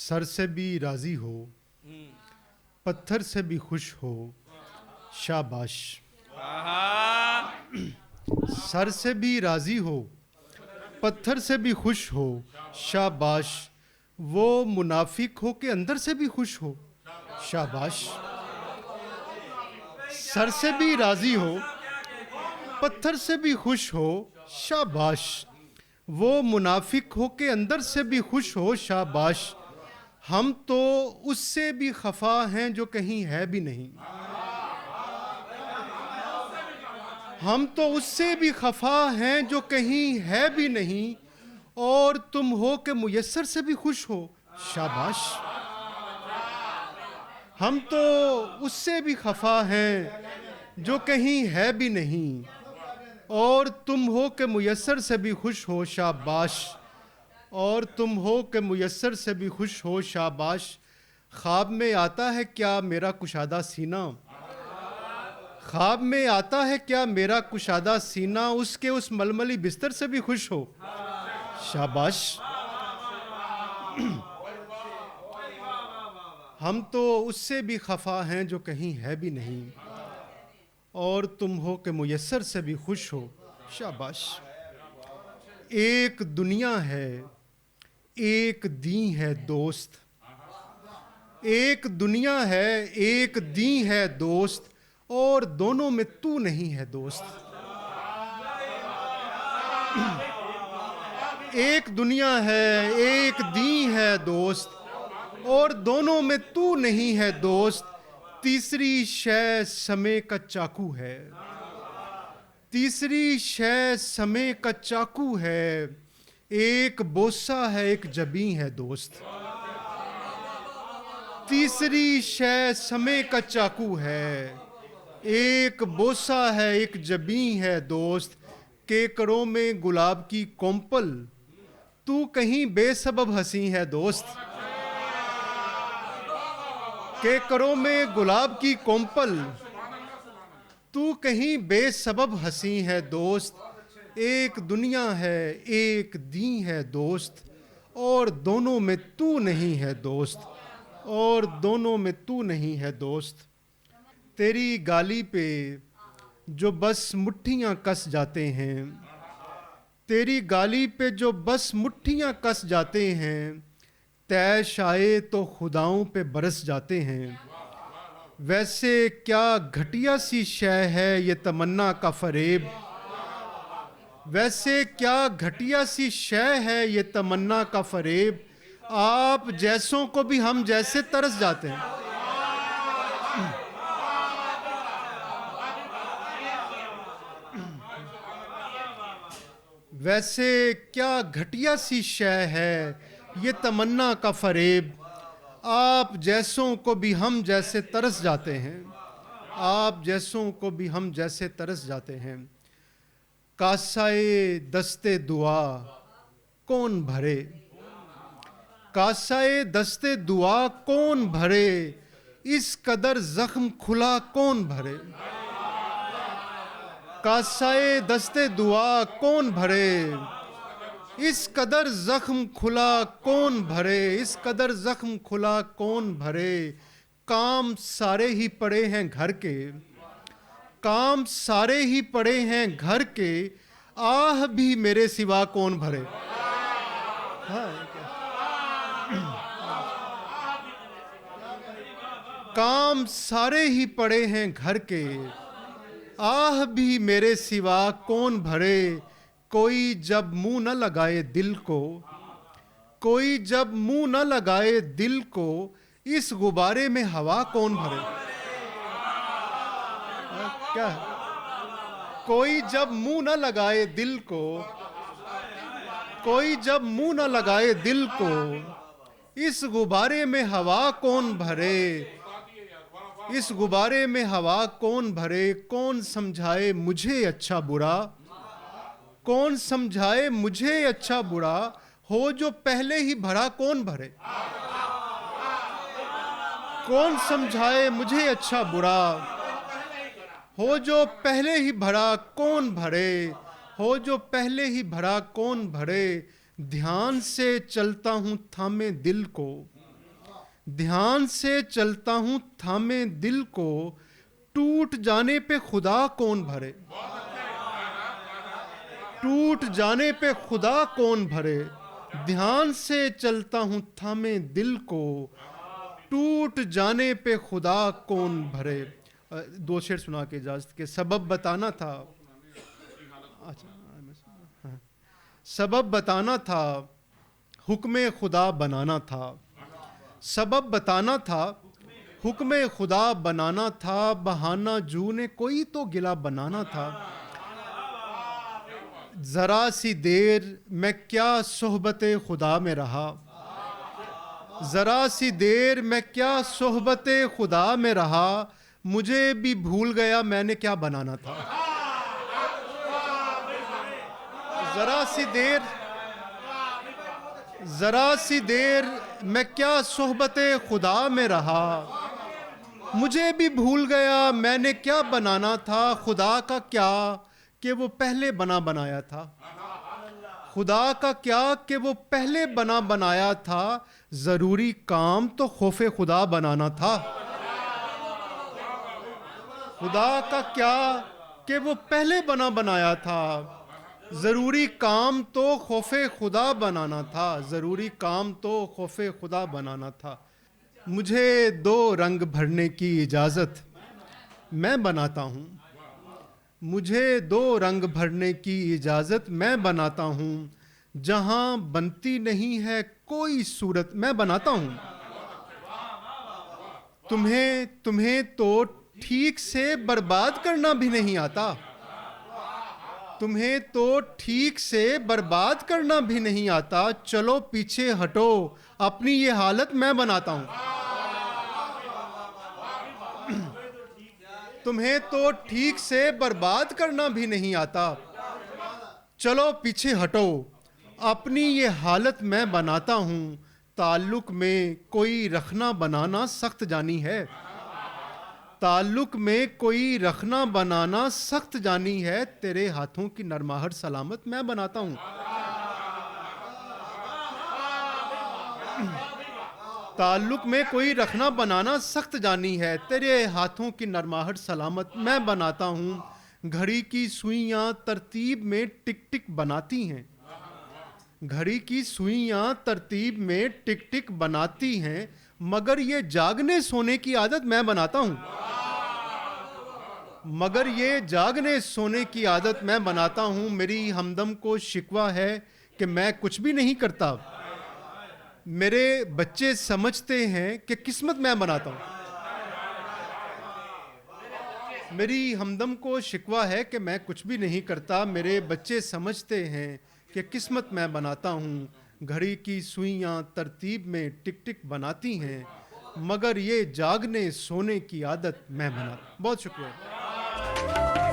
سر سے بھی راضی ہو پتھر سے بھی خوش ہو شاباش. سر سے بھی راضی ہو پتھر سے بھی خوش ہو شاباش. وہ منافق ہو کہ اندر سے بھی خوش ہو شاباش. سر سے بھی راضی ہو پتھر سے بھی خوش ہو شاباش. وہ منافق ہو کہ اندر سے بھی خوش ہو شاباش. ہم تو اس سے بھی خفا ہیں جو کہیں ہے بھی نہیں. ہم تو اس سے بھی خفا ہیں جو کہیں ہے بھی نہیں. اور تم ہو کہ میسر سے بھی خوش ہو شاباش. ہم تو اس سے بھی خفا ہیں جو کہیں ہے بھی نہیں. اور تم ہو کہ میسر سے بھی خوش ہو شاباش. اور تم ہو کہ میسر سے بھی خوش ہو شاباش. خواب میں آتا ہے کیا میرا کشادہ سینہ. خواب میں آتا ہے کیا میرا کشادہ سینہ. اس کے اس ململی بستر سے بھی خوش ہو شاباش. ہم تو اس سے بھی خفا ہیں جو کہیں ہے بھی نہیں. اور تم ہو کہ میسر سے بھی خوش ہو شاباش. ایک دنیا ہے ایک دین ہے دوست. ایک دنیا ہے ایک دین ہے دوست. اور دونوں میں تو نہیں ہے دوست. ایک دنیا ہے ایک دین ہے دوست. اور دونوں میں تو نہیں ہے دوست. تیسری شے سمے کا چاقو ہے. تیسری شے سمے کا چاقو ہے. ایک بوسہ ہے ایک جبیں ہے دوست. تیسری شے سمے کا چاقو ہے. ایک بوسہ ہے ایک جبیں ہے دوست. کیکروں میں گلاب کی کومپل تو کہیں بے سبب ہنسی ہے دوست. کیکروں میں گلاب کی کومپل تو کہیں بے سبب ہنسی ہے دوست. ایک دنیا ہے ایک دین ہے دوست. اور دونوں میں تو نہیں ہے دوست. اور دونوں میں تو نہیں ہے دوست. تیری گالی پہ جو بس مٹھیاں کس جاتے ہیں. تیری گالی پہ جو بس مٹھیاں کس جاتے ہیں. تیش آئے تو خداؤں پہ برس جاتے ہیں. ویسے کیا گھٹیا سی شے ہے یہ تمنا کا فریب. ویسے کیا گھٹیا سی شے ہے یہ تمنا کا فریب. آپ جیسوں کو بھی ہم جیسے ترس جاتے ہیں. ویسے کیا گھٹیا سی شے ہے یہ تمنا کا فریب. آپ جیسوں کو بھی ہم جیسے ترس جاتے ہیں. آپ جیسوں کو بھی ہم جیسے ترس جاتے ہیں. کاسائے دستے دعا کون بھرے. کاسائے دستے دعا کون بھرے. اس قدر زخم کھلا کون بھرے. کاسائے دستے دعا کون بھرے. اس قدر زخم کھلا کون بھرے. اس قدر زخم کھلا کون بھرے. کام سارے ہی پڑے ہیں گھر کے. کام سارے ہی پڑے ہیں گھر کے. آہ بھی میرے سوا کون بھرے. کام سارے ہی پڑے ہیں گھر کے. آہ بھی میرے سوا کون بھرے. کوئی جب منہ نہ لگائے دل کو. کوئی جب منہ نہ لگائے دل کو. اس غبارے میں ہوا کون بھرے. کیا کوئی جب منہ نہ لگائے دل کو. کوئی جب منہ نہ لگائے دل کو. اس غبارے میں ہوا کون بھرے. اس غبارے میں ہوا کون بھرے. کون سمجھائے مجھے اچھا برا. کون سمجھائے مجھے اچھا برا. ہو جو پہلے ہی بھرا کون بھرے. کون سمجھائے مجھے اچھا برا. ہو جو پہلے ہی بھرا کون بھرے. ہو جو پہلے ہی بھرا کون بھرے. دھیان سے چلتا ہوں تھامے دل کو. دھیان سے چلتا ہوں تھامے دل کو، ٹوٹ جانے پہ خدا کون بھرے، ٹوٹ جانے پہ خدا کون بھرے، دھیان سے چلتا ہوں تھامے دل کو، ٹوٹ جانے پہ خدا کون بھرے۔ دو شعر سنا کے اجازت کے سبب بتانا تھا، سبب بتانا تھا، حکم خدا بنانا تھا، سبب بتانا تھا، حکم خدا بنانا تھا، بہانہ جو نے کوئی تو گلا بنانا تھا، ذرا سی دیر میں کیا صحبت خدا میں رہا، ذرا سی دیر میں کیا صحبت خدا میں رہا، مجھے بھی بھول گیا میں نے کیا بنانا تھا، ذرا سی دیر، ذرا سی دیر میں کیا صحبت خدا میں رہا، مجھے بھی بھول گیا میں نے کیا بنانا تھا، خدا کا کیا کہ وہ پہلے بنا بنایا تھا، خدا کا کیا کہ وہ پہلے بنا بنایا تھا، ضروری کام تو خوف خدا بنانا تھا، خدا کا کیا کہ وہ پہلے بنا بنایا تھا، ضروری کام تو خوف خدا بنانا تھا، ضروری کام تو خوف خدا بنانا تھا، مجھے دو رنگ بھرنے کی اجازت میں بناتا ہوں، مجھے دو رنگ بھرنے کی اجازت میں بناتا ہوں، جہاں بنتی نہیں ہے کوئی صورت میں بناتا ہوں، تمہیں تو ٹھیک سے برباد کرنا بھی نہیں آتا، تمہیں تو ٹھیک سے برباد کرنا بھی نہیں آتا، چلو پیچھے ہٹو اپنی یہ حالت میں بناتا ہوں، تمہیں تو ٹھیک سے برباد کرنا بھی نہیں آتا، چلو پیچھے ہٹو اپنی یہ حالت میں بناتا ہوں، تعلق میں کوئی رکھنا بنانا سخت جانی ہے، تعلق میں کوئی رکھنا بنانا سخت جانی ہے، تیرے ہاتھوں کی نرماہٹ سلامت میں بناتا ہوں، تعلق میں کوئی رکھنا بنانا سخت جانی ہے، تیرے ہاتھوں کی نرماہٹ سلامت میں بناتا ہوں، گھڑی کی سوئیاں ترتیب میں ٹک ٹک بناتی ہیں، گھڑی کی سوئیاں ترتیب میں ٹک ٹک بناتی ہیں، مگر یہ جاگنے سونے کی عادت میں بناتا ہوں، مگر یہ جاگنے سونے کی عادت میں بناتا ہوں، میری ہمدم کو شکوہ ہے کہ میں کچھ بھی نہیں کرتا، میرے بچے سمجھتے ہیں کہ قسمت میں بناتا ہوں، میری ہمدم کو شکوہ ہے کہ میں کچھ بھی نہیں کرتا، میرے بچے سمجھتے ہیں کہ قسمت میں بناتا ہوں، گھڑی کی سوئیاں ترتیب میں ٹک ٹک بناتی ہیں، مگر یہ جاگنے سونے کی عادت میں بناتا ہوں۔ بہت شکریہ۔